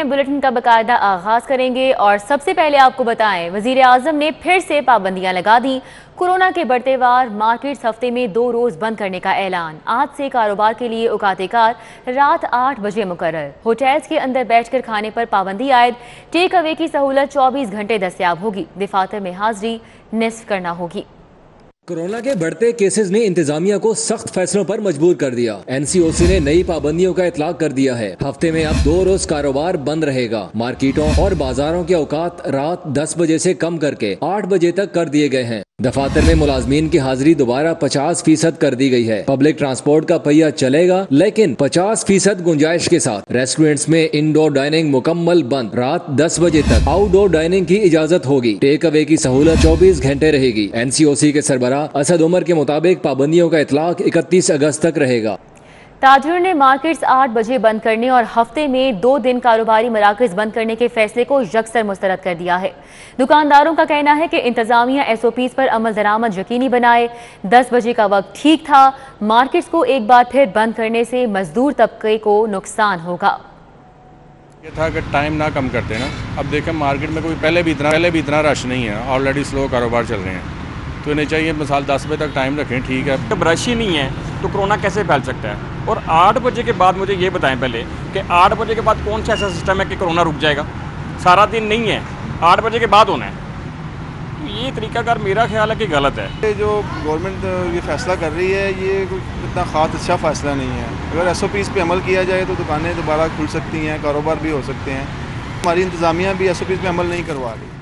Bulletin का बाकायदा आगाज करेंगे और सबसे पहले आपको बताएं, वजीर आजम ने फिर से पाबंदियां लगा दी। कोरोना के बढ़ते वार, मार्केट्स हफ्ते में 2 रोज बंद करने का ऐलान। आज से कारोबार के लिए औकात-ए-कार रात 8 बजे मुकर्रर। होटल्स के अंदर बैठकर खाने पर पाबंदी आयद। टेक अवे की सहूलत 24 घंटे दस्तयाब होगी। दफातर में हाजिरी निस्फ करना होगी। कोरोना के बढ़ते केसेस ने इंतजामिया को सख्त फैसलों पर मजबूर कर दिया। एनसीओसी ने नई पाबंदियों का इतलाक कर दिया है। हफ्ते में अब 2 रोज कारोबार बंद रहेगा। मार्केटों और बाजारों के औकात रात 10 बजे से कम करके 8 बजे तक कर दिए गए हैं। दफातर में मुलाजमीन की हाजिरी दोबारा 50% कर दी गई है। पब्लिक ट्रांसपोर्ट का पहिया चलेगा, लेकिन 50% गुंजाइश के साथ। रेस्टोरेंट्स में इंडोर डाइनिंग मुकम्मल बंद। रात 10 बजे तक आउटडोर डाइनिंग की इजाजत होगी। टेक अवे की सहूलत 24 घंटे रहेगी। एनसीओसी के सरबराह असद उमर के मुताबिक पाबंदियों का इतलाक 31 अगस्त तक रहेगा। ताजिरों ने मार्केट्स 8 बजे बंद करने और हफ्ते में 2 दिन कारोबारी मराकज बंद करने के फैसले को यकसर मुस्तरद कर दिया है। दुकानदारों का कहना है कि इंतजामिया SOPs पर अमल दरामद यकीनी बनाए। 10 बजे का वक्त ठीक था। मार्केट्स को एक बार फिर बंद करने से मजदूर तबके को नुकसान होगा। ये था कि टाइम ना कम करते ना। अब देखें मार्केट में कोई पहले भी इतना रश नहीं है, ऑलरेडी स्लो कारोबार चल रहे हैं, तो इन्हें चाहिए मिसाल 10 बजे तक टाइम रखें। ठीक है, जब रश ही नहीं है तो कोरोना कैसे फैल सकता है? और 8 बजे के बाद मुझे ये बताएं पहले कि 8 बजे के बाद कौन सा ऐसा सिस्टम है कि कोरोना रुक जाएगा? सारा दिन नहीं है, 8 बजे के बाद होना है। तो ये तरीकाकार मेरा ख्याल है कि गलत है। ये जो गवर्नमेंट ये फैसला कर रही है, ये इतना ख़ास अच्छा फैसला नहीं है। अगर SOPs पे अमल किया जाए तो दुकानें दोबारा खुल सकती हैं, कारोबार भी हो सकते हैं। हमारी इंतज़ामिया भी SOPs पे अमल नहीं करवा रही।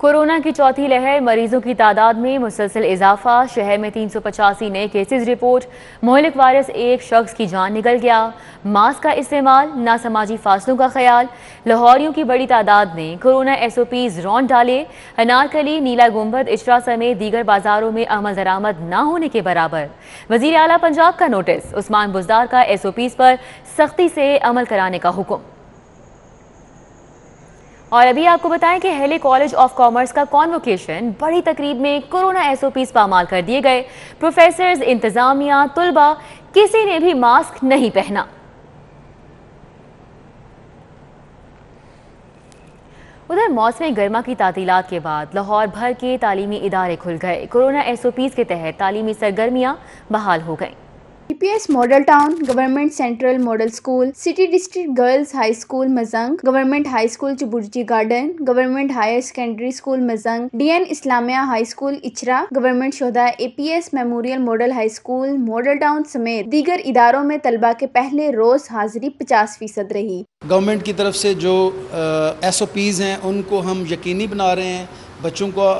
कोरोना की चौथी लहर, मरीजों की तादाद में मुसलसल इजाफा। शहर में 385 नए केसेस रिपोर्ट। मुहलिक वायरस, एक शख्स की जान निकल गया। मास्क का इस्तेमाल, नासमाजी फासलों का ख्याल। लाहौरियों की बड़ी तादाद ने कोरोना SOPs रौंद डाले। अनारकली, नीला गुंबद, इशरा समेत दीगर बाजारों में अमल दरामद न होने के बराबर। वजीर आला पंजाब का नोटिस, उस्मान बुज़दार का SOPs पर सख्ती से अमल कराने का हुक्म। और अभी आपको बताएं कि हेले कॉलेज ऑफ कॉमर्स का कॉन्वोकेशन, बड़ी तकरीब में कोरोना SOPs पामाल कर दिए गए। प्रोफेसर्स, इंतजामिया, तुलबा, किसी ने भी मास्क नहीं पहना। उधर मौसम गर्मा की तातीलात के बाद लाहौर भर के तालीमी इदारे खुल गए। कोरोना SOPs के तहत तालीमी सरगर्मियां बहाल हो गईं। PPS model town, government central model school, city district girls high school Mozang, government high school Chauburji garden, government higher secondary school Mozang, DN Islamia high school Ichhra, government Shuhada APS memorial model high school model town समेत दीगर इदारों में तलबा के पहले रोज हाजिरी 50% रही। Government की तरफ से जो SOPs हैं उनको हम यकीनी बना रहे हैं। बच्चों को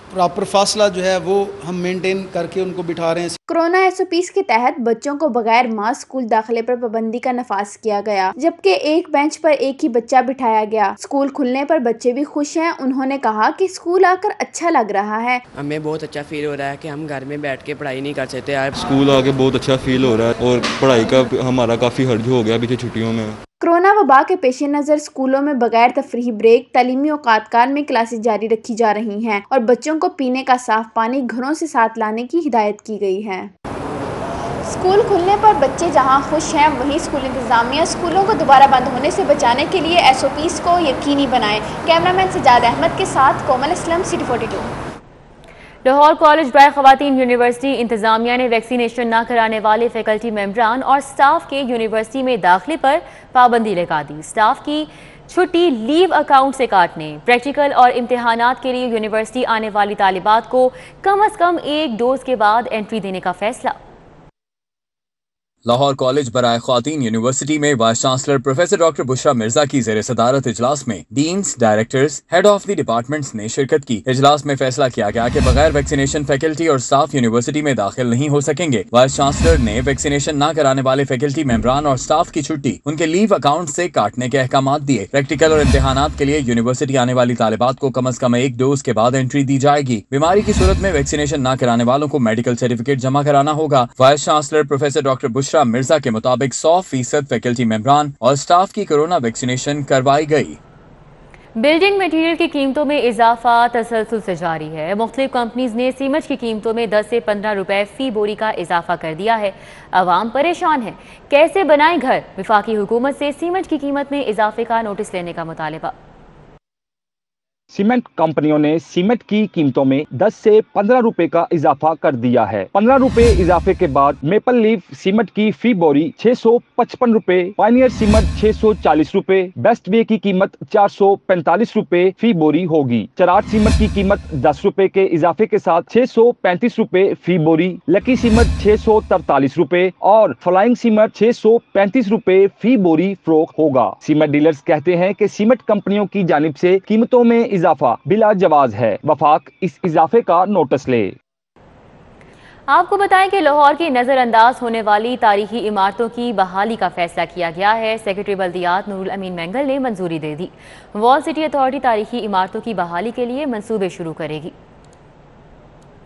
प्रॉपर फासला जो है वो हम मेंटेन करके उनको बिठा रहे हैं। कोरोना SOPs के तहत बच्चों को बगैर मास्क स्कूल दाखिले पर पाबंदी का नफाज किया गया, जबकि एक बेंच पर एक ही बच्चा बिठाया गया। स्कूल खुलने पर बच्चे भी खुश हैं। उन्होंने कहा कि स्कूल आकर अच्छा लग रहा है। हमें बहुत अच्छा फील हो रहा है कि हम घर में बैठ के पढ़ाई नहीं कर सकते यार। स्कूल आके बहुत अच्छा फील हो रहा है और पढ़ाई का हमारा काफ़ी हर्ज हो गया पीछे छुट्टियों में। कोरोना वबा के पेश नज़र स्कूलों में बगैर तफरीही ब्रेक तालीमी औकात-कार में क्लासेस जारी रखी जा रही हैं और बच्चों को पीने का साफ पानी घरों से साथ लाने की हिदायत की गई है। स्कूल खुलने पर बच्चे जहां खुश हैं, वहीं स्कूल इंतजामिया स्कूलों को दोबारा बंद होने से बचाने के लिए SOPs को यकीनी बनाए। कैमरामैन सजाद अहमद के साथ कोमल असलम, City 42। लाहौर कॉलेज बराए ख़वातीन यूनिवर्सिटी इंतजामिया ने वैक्सीनेशन न कराने वाले फैकल्टी मेंबरान और स्टाफ के यूनिवर्सिटी में दाखिले पर पाबंदी लगा दी। स्टाफ की छुट्टी लीव अकाउंट से काटने, प्रैक्टिकल और इम्तिहानात के लिए यूनिवर्सिटी आने वाली तालिबात को कम अज़ कम 1 डोज के बाद एंट्री देने का फैसला। लाहौर कॉलेज बराए ख़वातीन यूनिवर्सिटी में vice chancellor professor doctor Bushra Mirza की ज़ेर सदारत इजलास में deans, directors, head of the departments ने शिरकत की। इजलास में फैसला किया गया कि बगैर वैक्सीनेशन फैकल्टी और स्टाफ यूनिवर्सिटी में दाखिल नहीं हो सकेंगे। वाइस चांसलर ने वैक्सीनेशन न कराने वाले फैकल्टी मेंबरान और स्टाफ की छुट्टी उनके लीव अकाउंट से काटने के अहकाम दिए। प्रैक्टिकल और इम्तिहानात के लिए यूनिवर्सिटी आने वाली तालिबात को कम अज कम 1 डोज के बाद एंट्री दी जाएगी। बीमारी की सूरत में वैक्सीनेशन न कराने वालों को मेडिकल सर्टिफिकेट जमा कराना होगा। Vice chancellor professor doctor Bushra Mirza के मुताबिक 100% फैकल्टी मेंबरान और स्टाफ की कोरोना वैक्सीनेशन करवाई गई। بلڈنگ مٹیریل کی قیمتوں میں اضافہ تسلسل سے جاری ہے۔ مختلف کمپنیز نے سیمنٹ کی قیمتوں میں 10 سے 15 روپے فی بوری کا اضافہ کر دیا ہے۔ عوام پریشان ہے، کیسے بنائیں گھر؟ وفاقی حکومت سے سیمنٹ کی قیمت میں اضافے کا نوٹس لینے کا مطالبہ۔ سیمنٹ کمپنیوں نے سیمنٹ کی قیمتوں میں 10 سے 15 روپے کا اضافہ کر دیا ہے۔ 15 روپے اضافے کے بعد میپل لیف سیمنٹ کی فی بوری 655 روپے، پائنیئر سیمنٹ 640 روپے، بیسٹ وے کی قیمت 445 روپے فی بوری ہوگی۔ چراٹ سیمنٹ کی قیمت 10 روپے کے اضافے کے ساتھ 635 روپے فی بوری، لکی سیمنٹ 643 روپے اور فلائنگ سیمنٹ 635 روپے فی بوری فروخت ہوگا۔ سیمنٹ ڈیلرز کہتے ہیں کہ سیمنٹ کمپنیوں کی جانب سے قیمتوں میں اضافہ بلا جواز ہے، وفاق اس اضافے کا نوٹس لے۔ آپ کو بتائیں کہ لاہور کی نظر انداز ہونے والی تاریخی عمارتوں کی بحالی کا فیصلہ کیا گیا ہے۔ سیکرٹری بلدیات نور الامین مینگل نے منظوری دے دی۔ وال سٹی اتھارٹی تاریخی عمارتوں کی بحالی کے لیے منصوبے شروع کرے گی۔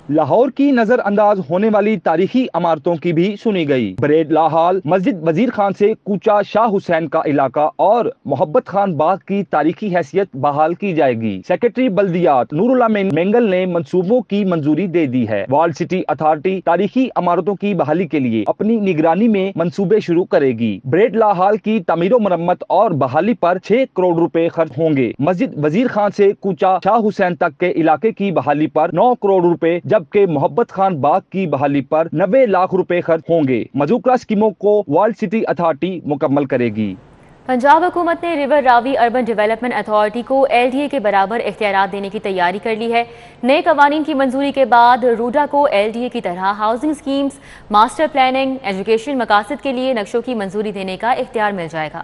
لاہور کی نظر انداز ہونے والی تاریخی عمارتوں کی بھی سنی گئی۔ پریڈ لا ہال، مسجد وزیر خان سے کوچہ شاہ حسین کا علاقہ اور محبت خان باغ کی تاریخی حیثیت بحال کی جائے گی۔ سیکرٹری بلدیات نور الامین مینگل نے منصوبوں کی منظوری دے دی ہے۔ وال سٹی اتھارٹی تاریخی عمارتوں کی بحالی کے لیے اپنی نگرانی میں منصوبے شروع کرے گی۔ پریڈ لا ہال کی تعمیر و مرمت اور بحالی پر 6 کروڑ روپے خرچ ہوں گے۔ مسجد وزیر خان سے کوچہ شاہ حسین تک کے علاقے کی بحالی پر 9 کروڑ روپے جبکہ محبت خان باغ کی بحالی پر 90 لاکھ روپے خرچ ہوں گے۔ مذکورہ اسکیموں کو وال سٹی اتھارٹی مکمل کرے گی۔ پنجاب حکومت نے ریور راوی اربن ڈیولپمنٹ اتھارٹی کو LDA کے برابر اختیارات دینے کی تیاری کر لی ہے۔ نئے قوانین کی منظوری کے بعد روڈا کو LDA کی طرح housing schemes, master planning, education مقاصد کے لیے نقشوں کی منظوری دینے کا اختیار مل جائے گا۔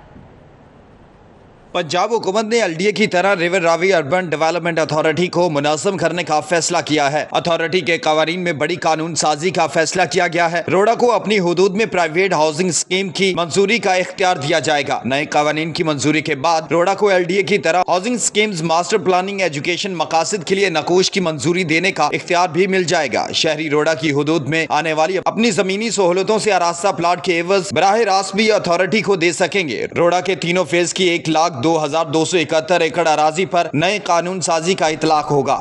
پنجاب حکومت نے LDA کی طرح ریور راوی اربن ڈیولپمنٹ اتھارٹی کو منظم کرنے کا فیصلہ کیا ہے۔ اتھارٹی کے قوانین میں بڑی قانون سازی کا فیصلہ کیا گیا ہے۔ روڈا کو اپنی حدود میں پرائیویٹ ہاؤسنگ اسکیم کی منظوری کا اختیار دیا جائے گا۔ نئے قوانین کی منظوری کے بعد روڈا کو LDA کی طرح housing schemes, master planning, education مقاصد کے لیے نقوش کی منظوری دینے کا اختیار بھی مل جائے گا۔ شہری روڈا کی حدود میں آنے والی اپنی زمینی سہولتوں سے آراستہ پلاٹ کے عوض براہ راست بھی اتھارٹی کو دے سکیں گے۔ روڈا کے تینوں فیز کی 1,02,271 ایکڑ اراضی پر نئے قانون سازی کا اطلاق ہوگا۔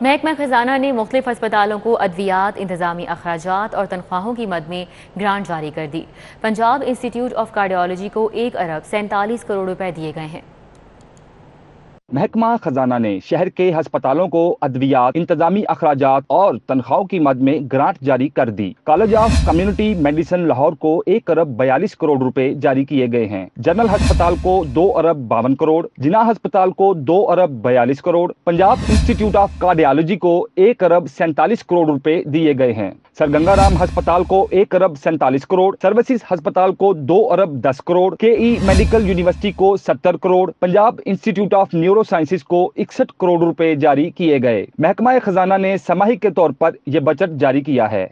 محکمہ خزانہ نے مختلف ہسپتالوں کو ادویات، انتظامی اخراجات اور تنخواہوں کی مد میں گرانٹ جاری کر دی۔ پنجاب انسٹی ٹیوٹ آف کارڈیالوجی کو 1 ارب 47 کروڑ روپے دیے گئے ہیں۔ محکمہ خزانہ نے شہر کے ہسپتالوں کو ادویات، انتظامی اخراجات اور تنخواہوں کی مد میں گرانٹ جاری کر دی۔ College of community medicine Lahore کو 1 ارب 42 کروڑ روپے جاری کیے گئے ہیں۔ جنرل ہسپتال کو 2 ارب 52 کروڑ، جناح ہسپتال کو 2 ارب 42 کروڑ، پنجاب انسٹی ٹیوٹ آف کارڈیالوجی کو 1 ارب 47 کروڑ روپے دیے گئے ہیں۔ سر گنگا رام ہسپتال کو 1 ارب 47 کروڑ، سروسز ہسپتال کو 2 ارب 10 کروڑ، KE میڈیکل یونیورسٹی کو 70 کروڑ، پنجاب انسٹی ٹیوٹ آف نیورو سائنسز کو 61 کروڑ روپے جاری کیے گئے۔ محکمہ خزانہ نے سماحی کے طور پر یہ بجٹ جاری کیا ہے۔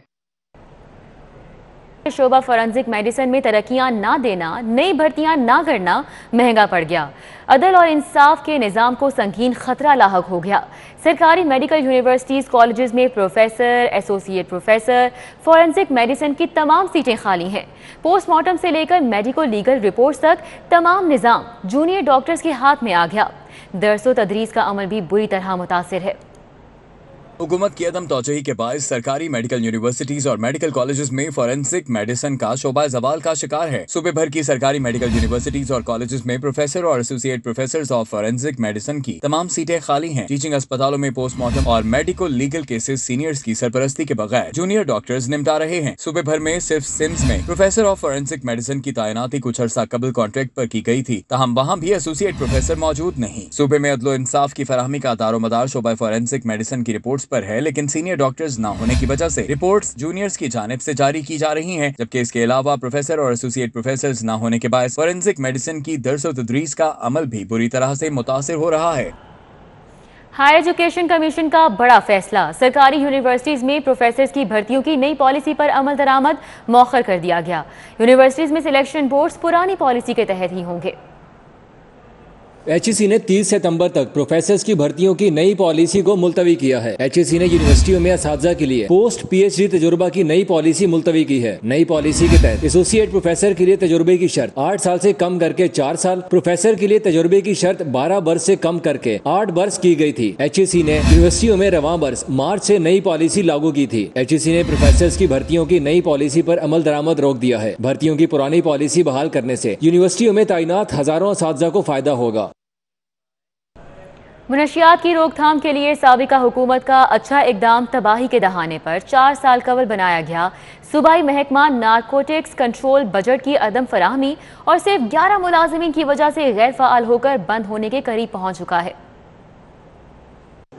شعبہ فورنزک میڈیسن میں ترقیاں نہ دینا، نئی بھرتیاں نہ کرنا مہنگا پڑ گیا۔ عدل اور انصاف کے نظام کو سنگین خطرہ لاحق ہو گیا۔ سرکاری میڈیکل یونیورسٹیز، کالجز میں professor, associate professor, forensic medicine کی تمام سیٹیں خالی ہیں۔ پوسٹ مارٹم سے لے کر میڈیکو لیگل رپورٹس تک تمام نظام جونیئر ڈاکٹرز کے ہاتھ میں آ گیا۔ درس و تدریس کا عمل بھی بری طرح متاثر ہے۔ حکومت کی عدم توجہی کے باعث سرکاری میڈیکل یونیورسٹیز اور میڈیکل کالجز میں فورنسک میڈیسن کا شعبہ زوال کا شکار ہے۔ صوبے بھر کی سرکاری میڈیکل یونیورسٹیز اور کالجز میں پروفیسر اور associate professors of forensic medicine کی تمام سیٹیں خالی ہیں۔ ٹیچنگ اسپتالوں میں پوسٹ مارٹم اور میڈیکو لیگل کیسز سینئرز کی سرپرستی کے بغیر جونیئر ڈاکٹرز نمٹا رہے ہیں۔ صوبے بھر میں صرف سمز میں پروفیسر آف فورنسک میڈیسن کی تعیناتی کچھ عرصہ قبل کانٹریکٹ پر کی گئی تھی، تاہم وہاں بھی ایسوسیٹ پروفیسر موجود نہیں۔ صوبے میں عدل و انصاف کی فراہمی کا دار و مدار شعبہ فورنسک میڈیسن کی رپورٹس پر ہے، لیکن سینئر ڈاکٹرز نہ ہونے کی وجہ سے رپورٹس جونیئرز کی جانب سے جاری کی جا رہی ہیں، جبکہ اس کے علاوہ پروفیسر اور ایسوسیٹ پروفیسرز نہ ہونے کے باعث فورنسک میڈیسن کی درس و تدریس کا عمل بھی بری طرح سے متاثر ہو رہا ہے۔ ہائر ایجوکیشن کمیشن کا بڑا فیصلہ، سرکاری یونیورسٹیز میں پروفیسرز کی بھرتیوں کی نئی پالیسی پر عمل درآمد مؤخر کر دیا گیا۔ یونیورسٹیز میں سلیکشن بورڈز پرانی پالیسی کے تحت ہی ہوں گے۔ HEC ने 30 सितंबर तक प्रोफेसर्स की भर्तियों की नई पॉलिसी को मुलतवी किया है। HEC ने यूनिवर्सिटियों में असातिज़ा के लिए पोस्ट PhD तजुर्बा की नई पॉलिसी मुलतवी की है। नई पॉलिसी के तहत एसोसिएट प्रोफेसर के लिए तजुर्बे की शर्त 8 साल से कम करके 4 साल, प्रोफेसर के लिए तजुर्बे की शर्त 12 बरस से कम करके 8 बरस की गई थी। HEC ने यूनिवर्सिटियों में रवां बरस मार्च से नई पॉलिसी लागू की थी। HEC ने प्रोफेसर्स की भर्तियों की नई पॉलिसी पर अमल दरामद रोक दिया है। भर्तियों की पुरानी पॉलिसी बहाल करने से यूनिवर्सिटियों में तैनात हजारों असातिज़ा को फायदा होगा। मुनशियात की रोकथाम के लिए साबिका हुकूमत का अच्छा इकदाम तबाही के दहाने पर 4 साल कबल बनाया गया सूबाई महकमा नारकोटिक्स कंट्रोल बजट की अदम फराहमी और सिर्फ 11 मुलाजिमीन की वजह से गैर फ़ाल होकर बंद होने के करीब पहुंच चुका है।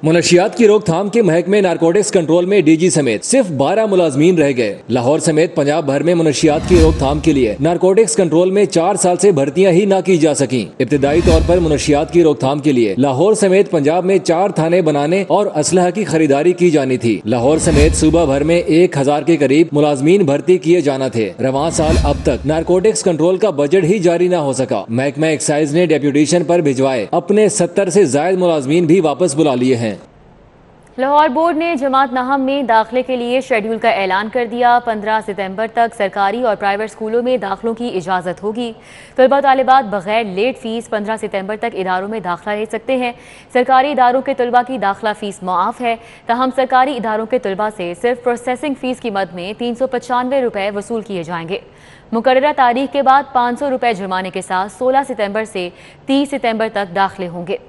मुनशियात की रोकथाम के महकमे नारकोटिक्स कंट्रोल में DG समेत सिर्फ 12 मुलाजमीन रह गए। लाहौर समेत पंजाब भर में मुनशियात की रोकथाम के लिए नारकोटिक्स कंट्रोल में 4 साल से भर्तियां ही ना की जा सकी। इब्तिदाई तौर पर मुनशियात की रोकथाम के लिए लाहौर समेत पंजाब में 4 थाने बनाने और असलहा की खरीदारी की जानी थी। लाहौर समेत सूबा भर में 1000 के करीब मुलाजमीन भर्ती किए जाना थे। रवां साल अब तक नारकोटिक्स कंट्रोल का बजट ही जारी न हो सका। महकमा एक्साइज ने डेप्यूटेशन पर भिजवाए अपने 70 से ज्यादा मुलाजमीन भी वापस बुला लिए हैं। लाहौर बोर्ड ने जमात नहम में दाखिले के लिए शेड्यूल का ऐलान कर दिया। 15 सितंबर तक सरकारी और प्राइवेट स्कूलों में दाखिलों की इजाज़त होगी। तलबा तालिबात बगैर लेट फीस 15 सितंबर तक इदारों में दाखिला ले सकते हैं। सरकारी इदारों के तलबा की दाखिला फीस मुआफ़ है। तहम सरकारी इदारों के तलबा से सिर्फ प्रोसेसिंग फ़ीस की मद में 395 रुपये वसूल किए जाएंगे। मुकर्ररा तारीख के बाद 500 रुपये जुर्माने के साथ 16 सितंबर से 30 सितंबर तक दाखिले होंगे।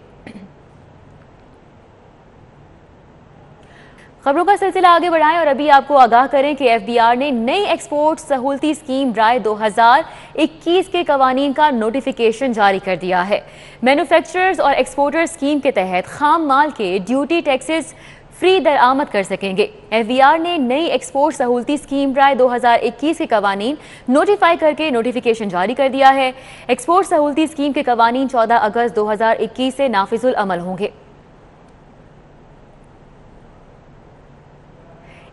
खबरों का सिलसिला आगे बढ़ाएं और अभी आपको आगाह करें कि FBR ने नई एक्सपोर्ट सहूलती स्कीम राय 2021 के कवानीन का नोटिफिकेशन जारी कर दिया है। मैन्युफैक्चरर्स और एक्सपोर्टर स्कीम के तहत खाम माल के ड्यूटी टैक्सेस फ्री दरामद कर सकेंगे। FBR ने नई एक्सपोर्ट सहूलती स्कीम राय 2021 के कवानीन नोटिफाई करके नोटिफिकेशन जारी कर दिया है। एक्सपोर्ट सहूलती स्कीम के कवानीन 14 अगस्त 2021 से नाफिजुल अमल होंगे।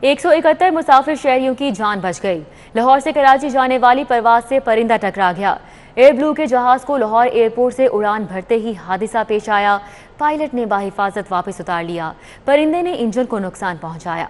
171 मुसाफिर शहरियों की जान बच गई। लाहौर से कराची जाने वाली परवाज से परिंदा टकरा गया। एयर ब्लू के जहाज को लाहौर एयरपोर्ट से उड़ान भरते ही हादसा पेश आया। पायलट ने बाहिफाजत वापस उतार लिया। परिंदे ने इंजन को नुकसान पहुंचाया।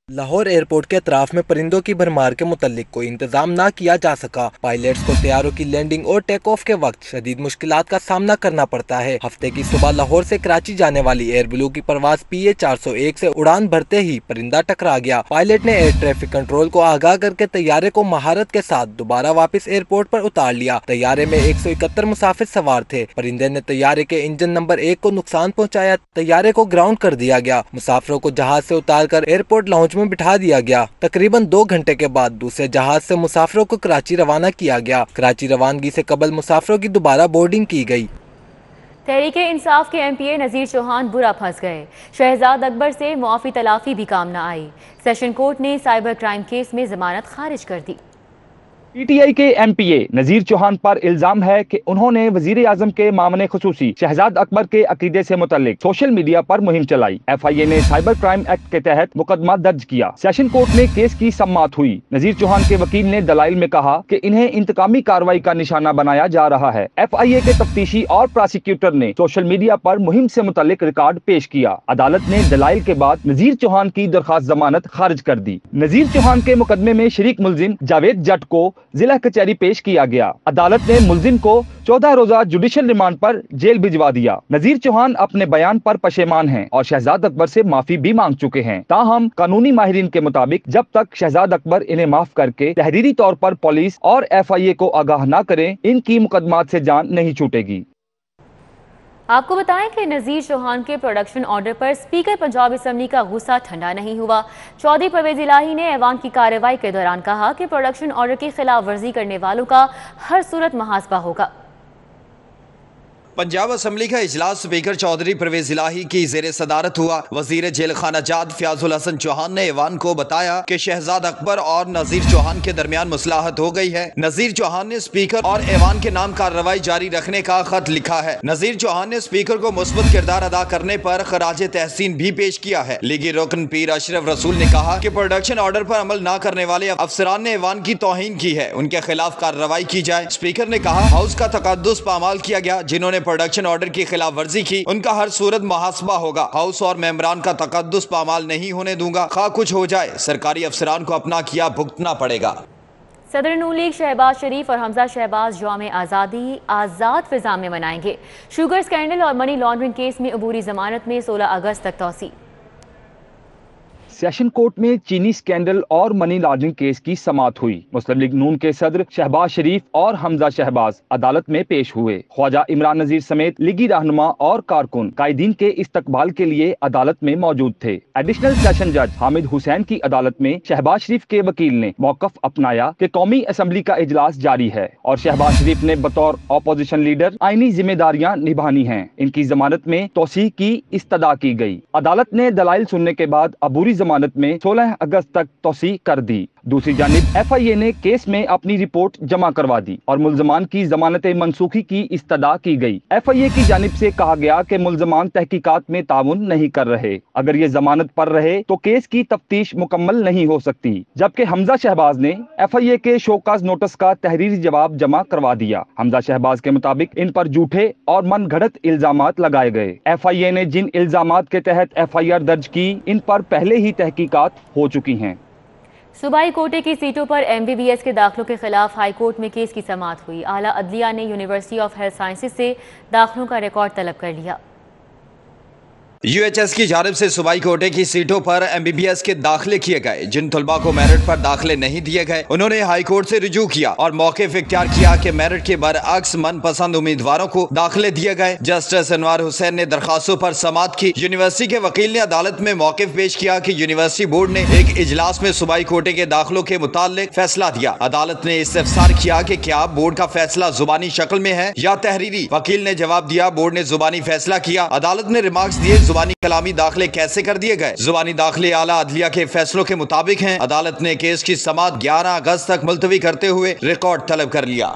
लाहौर एयरपोर्ट के अतराफ में परिंदों की भरमार के मुतल्लिक कोई इंतजाम ना किया जा सका। पायलट्स को तैयारों की लैंडिंग और टेक ऑफ के वक्त शदीद मुश्किलात का सामना करना पड़ता है। हफ्ते की सुबह लाहौर से कराची जाने वाली एयर ब्लू की परवाज PA 401 से उड़ान भरते ही परिंदा टकरा गया। पायलट ने एयर ट्रैफिक कंट्रोल को आगाह करके तैयारे को महारत के साथ दोबारा वापस एयरपोर्ट पर उतार लिया। तैयारे में 171 मुसाफिर सवार थे। परिंदे ने तैयारे के इंजन नंबर 1 को नुकसान पहुँचाया। तैयारे को ग्राउंड कर दिया गया। मुसाफिरों को जहाज से उतार कर एयरपोर्ट लाउंज में बिठा दिया गया। तकरीबन 2 घंटे के बाद दूसरे जहाज से मुसाफिरों को कराची रवाना किया गया। कराची रवानगी से कबल मुसाफिरों की दोबारा बोर्डिंग की गई। तहरीके इंसाफ के MPA नज़ीर चौहान बुरा फंस गए। शहजाद अकबर से मुआफ़ी तलाफी भी काम न आई। सेशन कोर्ट ने साइबर क्राइम केस में जमानत खारिज कर दी। PTI के MPA नज़ीर चौहान पर इल्जाम है कि उन्होंने वजीर आजम के मामले खुसूसी शहजाद अकबर के अकीदे से मुतल्लिक सोशल मीडिया पर मुहिम चलाई। FIA ने साइबर क्राइम एक्ट के तहत मुकदमा दर्ज किया। सेशन कोर्ट में केस की समाअत हुई। नज़ीर चौहान के वकील ने दलाइल में कहा कि इन्हें इंतकामी कार्रवाई का निशाना बनाया जा रहा है। FIA के तफ्तीशी और प्रोसिक्यूटर ने सोशल मीडिया पर मुहिम से मुतल्लिक रिकॉर्ड पेश किया। अदालत ने दलाइल के बाद नज़ीर चौहान की दरखास्त जमानत खारिज कर दी। नज़ीर चौहान के मुकदमे में शरीक मुलजिम जावेद जट को जिला कचहरी पेश किया गया। अदालत ने मुलजिम को 14 रोजा जुडिशियल रिमांड पर जेल भिजवा दिया। नज़ीर चौहान अपने बयान पर पशेमान हैं और शहजाद अकबर से माफी भी मांग चुके हैं। ताहम कानूनी माहिरीन के मुताबिक जब तक शहजाद अकबर इन्हें माफ करके तहरीरी तौर पर पुलिस और FIA को आगाह न करें, इनकी मुकदमात से जान नहीं छूटेगी। आपको बताएं कि नज़ीर चौहान के प्रोडक्शन ऑर्डर पर स्पीकर पंजाब असेंबली का गुस्सा ठंडा नहीं हुआ। चौधरी परवेज इलाही ने ऐवान की कार्रवाई के दौरान कहा कि प्रोडक्शन ऑर्डर की खिलाफ वर्जी करने वालों का हर सूरत मुहासबा होगा। पंजाब असम्बली का इजलास स्पीकर चौधरी परवेज इलाही की ज़ेरे सदारत हुआ। वजीर जेल खाना जात फयाजुल हसन चौहान ने ऐवान को बताया कि शहजाद अकबर और नजीर चौहान के दरमियान मुसलाहत हो गई है। नजीर चौहान ने स्पीकर और ऐवान के नाम कार्रवाई जारी रखने का खत लिखा है। नजीर चौहान ने स्पीकर को मुस्बत किरदार अदा करने पर खराज तहसीन भी पेश किया है। लीगी रुकन पीर अशरफ रसूल ने कहा कि प्रोडक्शन ऑर्डर पर अमल न करने वाले अफसरान ने ऐवान की तौहीन की है, उनके खिलाफ कार्रवाई की जाए। स्पीकर ने कहा हाउस का तकद्दुस पामाल किया गया, जिन्होंने प्रोडक्शन ऑर्डर की खिलाफ वर्जी की उनका हर सूरत मुहासबा होगा। हाउस और मेंबरान का तकद्दुस पामाल नहीं होने दूंगा, खा कुछ हो जाए, सरकारी अफसरान को अपना किया भुगतना पड़ेगा। सदर नून लीग शहबाज शरीफ और हमजा शहबाज यौम आज़ादी आज़ाद फिजा में मनाएंगे। शुगर स्कैंडल और मनी लॉन्ड्रिंग केस में अबूरी जमानत में 16 अगस्त तक तौसी। सेशन कोर्ट में चीनी स्कैंडल और मनी लॉन्ड्रिंग केस की समाअत हुई। मुस्लिम लीग नून के सदर शहबाज शरीफ और हमजा शहबाज अदालत में पेश हुए। ख्वाजा इमरान नजीर समेत लीगी रहनुमा और कारकुन कायदीन के इस्तकबाल के लिए अदालत में मौजूद थे। एडिशनल सेशन जज हामिद हुसैन की अदालत में शहबाज शरीफ के वकील ने मौकफ अपनाया कि कौमी असम्बली का इजलास जारी है और शहबाज शरीफ ने बतौर अपोजिशन लीडर आईनी जिम्मेदारियां निभानी हैं। इनकी जमानत में तौसीह की इस्तदा की गई। अदालत ने दलाइल सुनने के बाद अबूरी जमानत में 16 अगस्त तक तौसीह कर दी। दूसरी जानिब FIA ने केस में अपनी रिपोर्ट जमा करवा दी और मुल्जमान की जमानत मनसूखी की इस्तदा की गई। FIA की जानिब से कहा गया कि मुल्जमान तहकीकात में ताउन नहीं कर रहे, अगर ये जमानत पर रहे तो केस की तफ्तीश मुकम्मल नहीं हो सकती। जबकि हमजा शहबाज ने FIA के शोकाज नोटिस का तहरीरी जवाब जमा करवा दिया। हमजा शहबाज के मुताबिक इन पर झूठे और मनगढ़ंत इल्जामात लगाए गए। FIA ने जिन इल्जामात के तहत FIR दर्ज की, इन पर पहले ही तहकीकात हो चुकी हैं। सूबाई कोटे की सीटों पर MBBS के दाखिलों के खिलाफ हाई कोर्ट में केस की समाअत हुई। आला अदलिया ने यूनिवर्सिटी ऑफ हेल्थ साइंसेज से दाखिलों का रिकॉर्ड तलब कर लिया। UHS की जानिब से सूबाई कोटे की सीटों पर MBBS के दाखिले किए गए। जिन तलबा को मेरिट पर दाखिले नहीं दिए गए, उन्होंने हाई कोर्ट से रुजू किया और मौक़िफ़ इख्तियार किया कि मेरिट के बरअक्स मनपसंद उम्मीदवारों को दाखिले दिए गए। जस्टिस अनवार हुसैन ने दरखास्तों पर समाअत की। यूनिवर्सिटी के वकील ने अदालत में मौक़िफ़ पेश किया कि यूनिवर्सिटी बोर्ड ने एक इजलास में सूबाई कोटे के दाखिलों के मुताल्लिक फैसला दिया। अदालत ने इस्तफसार किया कि क्या बोर्ड का फैसला जुबानी शक्ल में है या तहरीरी। वकील ने जवाब दिया बोर्ड ने जुबानी फैसला किया। अदालत ने रिमार्क्स दिए जुबानी कलामी दाखिले कैसे कर दिए गए। जुबानी दाखिले आला अदलिया के फैसलों के मुताबिक हैं। अदालत ने केस की समाअत 11 अगस्त तक मुलतवी करते हुए रिकॉर्ड तलब कर लिया।